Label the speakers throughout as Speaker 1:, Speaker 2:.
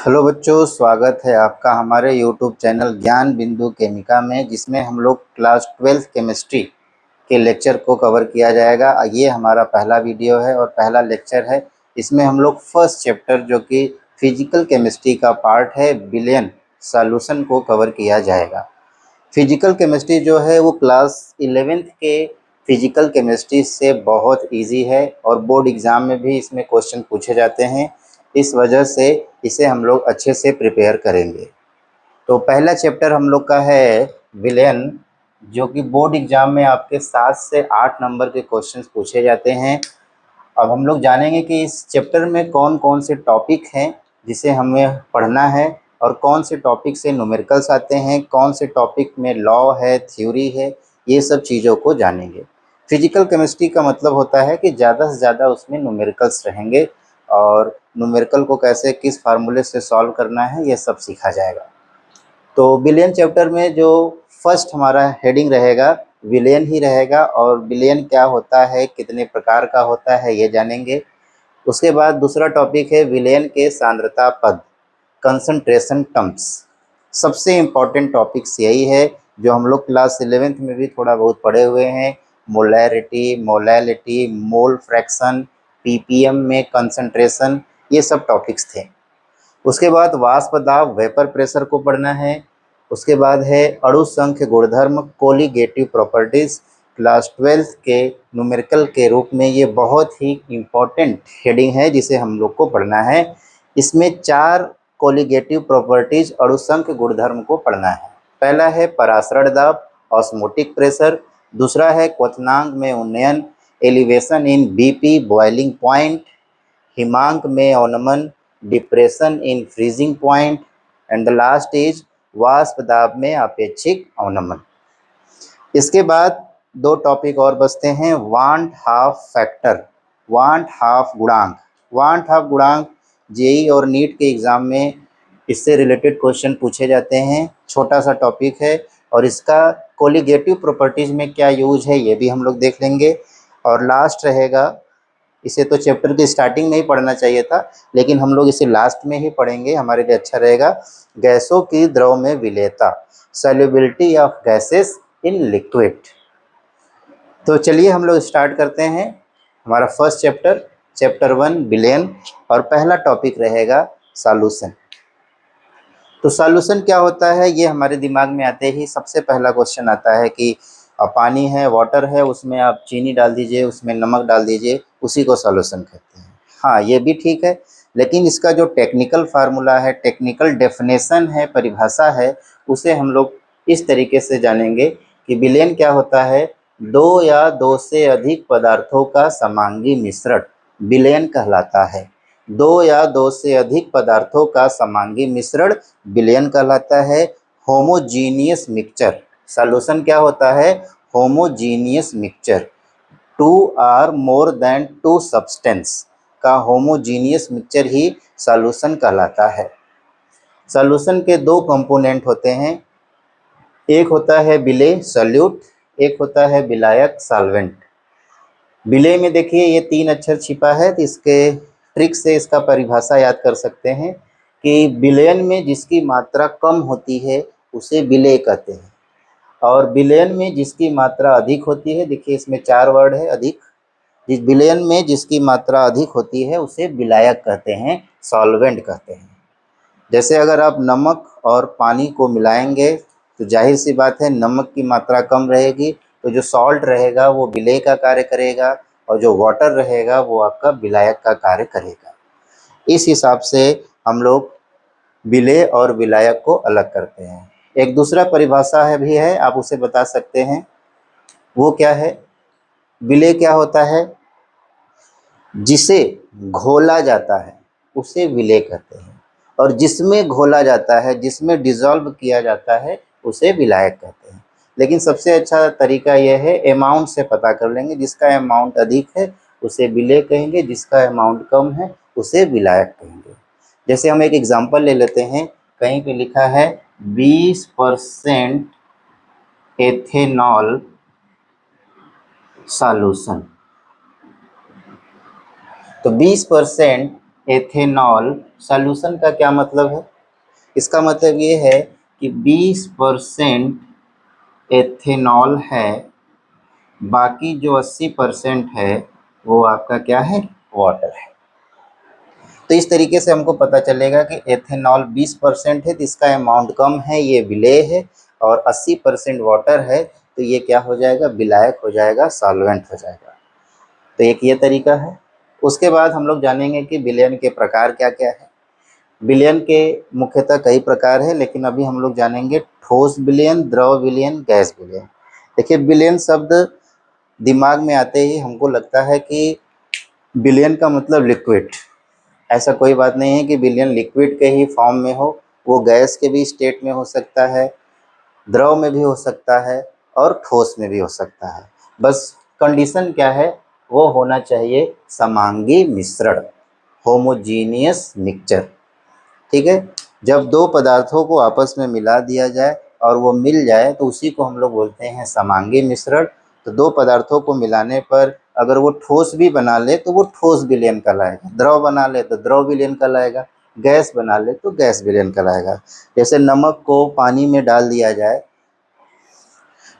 Speaker 1: Hello बच्चों, स्वागत है आपका हमारे यूट्यूब चैनल ज्ञान बिंदु केमिका में, जिसमें हम लोग क्लास 12th केमिस्ट्री के लेक्चर को कवर किया जाएगा। ये हमारा पहला वीडियो है और पहला लेक्चर है। इसमें हम लोग फर्स्ट चैप्टर जो कि फिजिकल केमिस्ट्री का पार्ट है, विलेन सॉल्यूशन को कवर किया जाएगा। फिजिकल केमिस्ट्री जो है वो क्लास 11th के फिजिकल केमिस्ट्री से बहुत इजी है और बोर्ड एग्ज़ाम में भी इसमें क्वेश्चन पूछे जाते हैं। इस वजह से इसे हम लोग अच्छे से प्रिपेयर करेंगे। तो पहला चैप्टर हम लोग का है विलेन, जो कि बोर्ड एग्ज़ाम में आपके 7 से 8 नंबर के क्वेश्चंस पूछे जाते हैं। अब हम लोग जानेंगे कि इस चैप्टर में कौन कौन से टॉपिक हैं जिसे हमें पढ़ना है और कौन से टॉपिक से न्यूमेरिकल्स आते हैं, कौन से टॉपिक में लॉ है, थ्योरी है, ये सब चीज़ों को जानेंगे। फिजिकल केमिस्ट्री का मतलब होता है कि ज़्यादा से ज़्यादा उसमें न्यूमेरिकल्स रहेंगे और न्यूमेरिकल को कैसे किस फार्मूले से सॉल्व करना है ये सब सीखा जाएगा। तो विलेन चैप्टर में जो फर्स्ट हमारा हेडिंग रहेगा विलेन ही रहेगा, और विलेन क्या होता है, कितने प्रकार का होता है, ये जानेंगे। उसके बाद दूसरा टॉपिक है विलेन के सांद्रता पद, कंसंट्रेशन टर्म्स। सबसे इम्पॉर्टेंट टॉपिक्स यही है जो हम लोग क्लास 11th में भी थोड़ा बहुत पढ़े हुए हैं। Molarity, molality, mole fraction, ppm में कंसंट्रेशन, ये सब टॉपिक्स थे। उसके बाद वाष्प दाब, वेपर प्रेशर को पढ़ना है। उसके बाद है अणु संख्य गुणधर्म, कोलिगेटिव प्रॉपर्टीज़। क्लास 12th के न्यूमेरिकल के रूप में ये बहुत ही इम्पॉर्टेंट हेडिंग है जिसे हम लोग को पढ़ना है। इसमें 4 कोलिगेटिव प्रॉपर्टीज़ अणु संख्य गुणधर्म को पढ़ना है। पहला है परासरण दाब, ऑस्मोटिक प्रेशर। दूसरा है क्वथनांक में उन्नयन, elevation in BP, boiling point. हिमांक में अवनमन, depression in freezing point. And the last is वाष्प दाब में अपेक्षिक अवनमन। इसके बाद 2 टॉपिक और बचते हैं, want half factor, want half गुणांक। वांट हाफ गुणांक जेई और नीट के एग्ज़ाम में इससे रिलेटेड क्वेश्चन पूछे जाते हैं। छोटा सा टॉपिक है और इसका कोलिगेटिव प्रॉपर्टीज़ में क्या यूज है ये भी हम लोग देख लेंगे। और लास्ट रहेगा, इसे तो चैप्टर की स्टार्टिंग में ही पढ़ना चाहिए था, लेकिन हम लोग इसे लास्ट में ही पढ़ेंगे, हमारे लिए अच्छा रहेगा। गैसों की द्रव में विलेयता, solubility of gases in liquid. तो चलिए हम लोग स्टार्ट करते हैं हमारा फर्स्ट चैप्टर, चैप्टर 1 विलेन, और पहला टॉपिक रहेगा सॉल्यूशन। तो सॉल्यूशन क्या होता है, ये हमारे दिमाग में आते ही सबसे पहला क्वेश्चन आता है कि पानी है, वाटर है, उसमें आप चीनी डाल दीजिए, उसमें नमक डाल दीजिए, उसी को सॉल्यूशन कहते हैं। हाँ, ये भी ठीक है, लेकिन इसका जो टेक्निकल फार्मूला है, टेक्निकल डेफिनेशन है, परिभाषा है, उसे हम लोग इस तरीके से जानेंगे कि विलेन क्या होता है। 2 या 2 से अधिक पदार्थों का समांगी मिश्रण विलेन कहलाता है। 2 या 2 से अधिक पदार्थों का समांगी मिश्रण विलेन कहलाता है। होमोजीनियस मिक्सचर, सॉल्यूशन क्या होता है, होमोजीनियस मिक्सचर। 2 और मोर देन 2 सब्सटेंस का होमोजीनियस मिक्सचर ही सॉल्यूशन कहलाता है। सॉल्यूशन के 2 कंपोनेंट होते हैं, एक होता है विलेय सॉल्यूट, एक होता है विलायक सॉल्वेंट। विलेय में देखिए ये 3 अक्षर छिपा है, तो इसके ट्रिक से इसका परिभाषा याद कर सकते हैं कि विलयन में जिसकी मात्रा कम होती है उसे विलेय कहते हैं, और विलयन में जिसकी मात्रा अधिक होती है, देखिए इसमें 4 वर्ड है अधिक, जिस विलयन में जिसकी मात्रा अधिक होती है उसे विलायक कहते हैं, सॉल्वेंट कहते हैं। जैसे अगर आप नमक और पानी को मिलाएंगे तो जाहिर सी बात है नमक की मात्रा कम रहेगी, तो जो सॉल्ट रहेगा वो विलेय का कार्य करेगा, और जो वाटर रहेगा वो आपका विलायक का कार्य करेगा। इस हिसाब से हम लोग विलेय और विलायक को अलग करते हैं। एक दूसरा परिभाषा है भी है, आप उसे बता सकते हैं, वो क्या है, विलेय क्या होता है, जिसे घोला जाता है उसे विलेय कहते हैं, और जिसमें घोला जाता है, जिसमें डिज़ोल्व किया जाता है, उसे विलायक कहते हैं। लेकिन सबसे अच्छा तरीका यह है, अमाउंट से पता कर लेंगे, जिसका अमाउंट अधिक है उसे विलेय कहेंगे, जिसका अमाउंट कम है उसे विलायक कहेंगे। जैसे हम एक एग्जांपल ले लेते हैं, कहीं पे लिखा है 20% एथेनॉल सॉल्यूशन। तो 20% एथेनॉल सॉल्यूशन का क्या मतलब है? इसका मतलब ये है कि 20% एथेनॉल है, बाकी जो 80% है वो आपका क्या है? वाटर है। तो इस तरीके से हमको पता चलेगा कि एथेनॉल 20% है तो इसका अमाउंट कम है, ये विलेय है, और 80% वाटर है तो ये क्या हो जाएगा? विलायक हो जाएगा, सॉल्वेंट हो जाएगा। तो एक ये तरीका है। उसके बाद हम लोग जानेंगे कि विलयन के प्रकार क्या क्या है। विलयन के मुख्यतः कई प्रकार है, लेकिन अभी हम लोग जानेंगे ठोस विलयन, द्रव विलयन, गैस विलयन। देखिए, विलयन शब्द दिमाग में आते ही हमको लगता है कि विलयन का मतलब लिक्विड। ऐसा कोई बात नहीं है कि विलयन लिक्विड के ही फॉर्म में हो, वो गैस के भी स्टेट में हो सकता है, द्रव में भी हो सकता है और ठोस में भी हो सकता है। बस कंडीशन क्या है? वो होना चाहिए समांगी मिश्रण, होमोजीनियस मिक्सचर। ठीक है। जब दो पदार्थों को आपस में मिला दिया जाए और वो मिल जाए तो उसी को हम लोग बोलते हैं समांगी मिश्रण। तो दो पदार्थों को मिलाने पर अगर वो ठोस भी बना ले तो वो ठोस विलयन कहलाएगा, द्रव बना ले तो द्रव विलयन कहलाएगा, गैस बना ले तो गैस विलयन कहलाएगा। जैसे नमक को पानी में डाल दिया जाए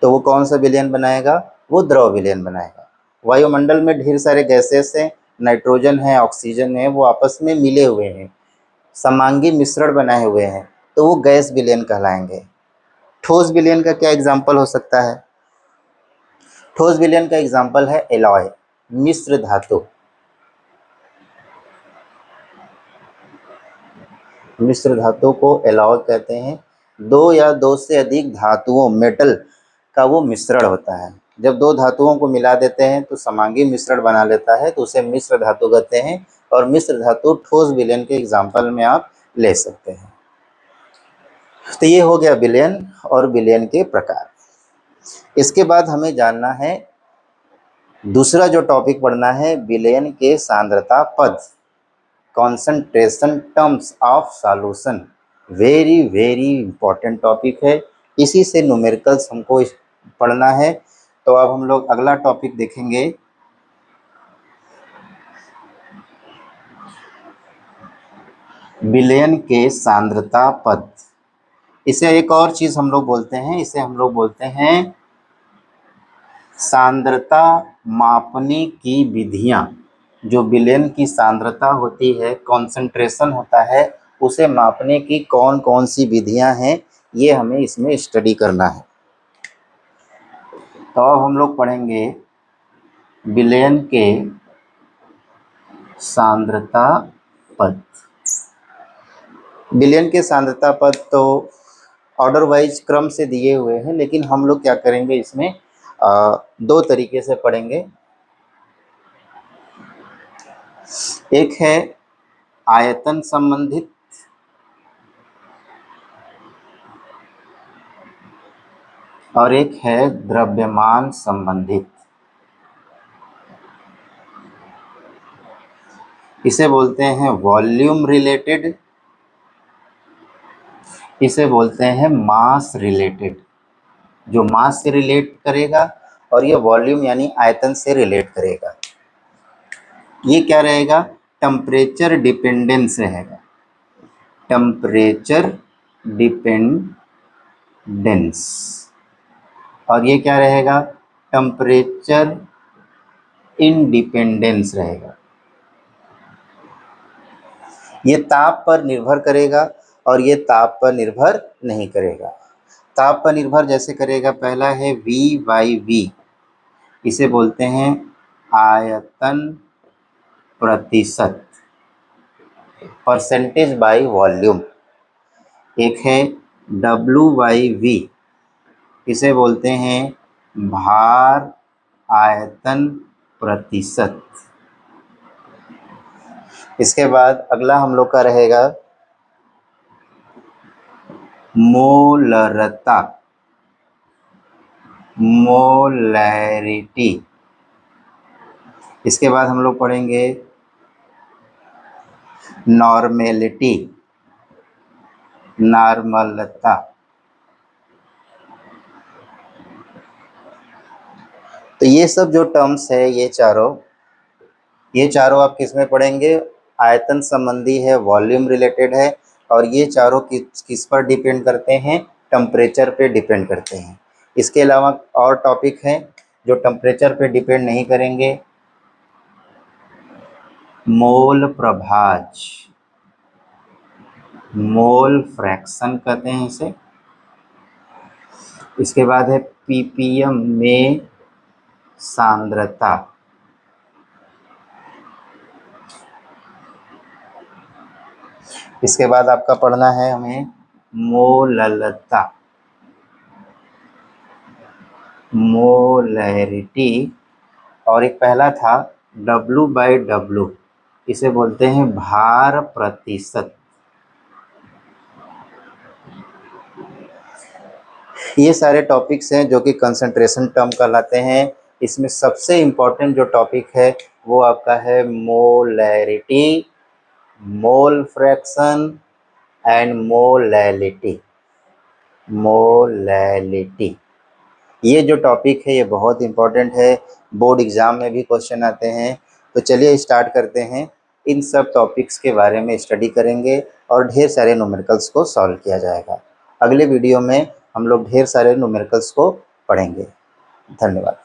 Speaker 1: तो वो कौन सा विलयन बनाएगा? वो द्रव विलयन बनाएगा। वायुमंडल में ढेर सारे गैसेस हैं, नाइट्रोजन है, ऑक्सीजन है, वो आपस में मिले हुए हैं, समांगी मिश्रण बनाए हुए हैं, तो वो गैस विलयन कहलाएंगे। ठोस विलयन का क्या एग्जाम्पल हो सकता है? ठोस विलयन का एग्जाम्पल है एलॉय, मिश्र धातु। मिश्र धातु को एलॉय कहते हैं। दो या दो से अधिक धातुओं, मेटल का वो मिश्रण होता है। जब दो धातुओं को मिला देते हैं तो समांगी मिश्रण बना लेता है, तो उसे मिश्र धातु कहते हैं। और मिश्र धातु ठोस विलयन के एग्जाम्पल में आप ले सकते हैं। तो ये हो गया विलयन और विलयन के प्रकार। इसके बाद हमें जानना है, दूसरा जो टॉपिक पढ़ना है, विलयन के सांद्रता पद, concentration terms of solution. Very very important topic है। इसी से न्यूमेरिकल्स हमको पढ़ना है। तो अब हम लोग अगला टॉपिक देखेंगे, विलयन के सांद्रता पद। इसे एक और चीज हम लोग बोलते हैं, इसे हम लोग बोलते हैं सांद्रता मापने की विधियां। जो विलयन की सांद्रता होती है, कॉन्सेंट्रेशन होता है, उसे मापने की कौन कौन सी विधियां हैं, ये हमें इसमें स्टडी करना है। तो अब हम लोग पढ़ेंगे विलयन के सांद्रता पद। विलयन के सांद्रता पद तो ऑर्डर वाइज क्रम से दिए हुए हैं, लेकिन हम लोग क्या करेंगे इसमें दो तरीके से पढ़ेंगे। एक है आयतन संबंधित, और एक है द्रव्यमान संबंधित। इसे बोलते हैं वॉल्यूम रिलेटेड, इसे बोलते हैं मास रिलेटेड। जो मास से रिलेट करेगा और ये वॉल्यूम यानी आयतन से रिलेट करेगा। ये क्या रहेगा? टेम्परेचर डिपेंडेंस रहेगा, टेम्परेचर डिपेंडेंस। और ये क्या रहेगा? टेम्परेचर इंडिपेंडेंस रहेगा। ये ताप पर निर्भर करेगा और ये ताप पर निर्भर नहीं करेगा। ताप पर निर्भर जैसे करेगा, पहला है V/V, इसे बोलते हैं आयतन प्रतिशत, परसेंटेज बाय वॉल्यूम। एक है W/V, इसे बोलते हैं भार आयतन प्रतिशत। इसके बाद अगला हम लोग का रहेगा मोलरता, मोलैरिटी। इसके बाद हम लोग पढ़ेंगे नॉर्मेलिटी, नॉर्मलता। तो ये सब जो टर्म्स है, ये चारों आप किस में पढ़ेंगे? आयतन संबंधी है, वॉल्यूम रिलेटेड है, और ये चारों किस पर डिपेंड करते हैं? टेम्परेचर पे डिपेंड करते हैं। इसके अलावा और टॉपिक हैं जो टेम्परेचर पे डिपेंड नहीं करेंगे। मोल प्रभाज, मोल फ्रैक्शन कहते हैं इसे। इसके बाद है पीपीएम में सांद्रता। इसके बाद आपका पढ़ना है हमें मोललता, मोलैरिटी, और एक पहला था W/W, इसे बोलते हैं भार प्रतिशत। ये सारे टॉपिक्स हैं जो कि कंसंट्रेशन टर्म कहलाते हैं। इसमें सबसे इम्पोर्टेंट जो टॉपिक है वो आपका है molarity, mole fraction and molality. Molality, ये जो टॉपिक है ये बहुत इम्पोर्टेंट है, बोर्ड एग्ज़ाम में भी क्वेश्चन आते हैं। तो चलिए स्टार्ट करते हैं। इन सब टॉपिक्स के बारे में स्टडी करेंगे और ढेर सारे न्यूमेरिकल्स को सॉल्व किया जाएगा। अगले वीडियो में हम लोग ढेर सारे न्यूमेरिकल्स को पढ़ेंगे। धन्यवाद।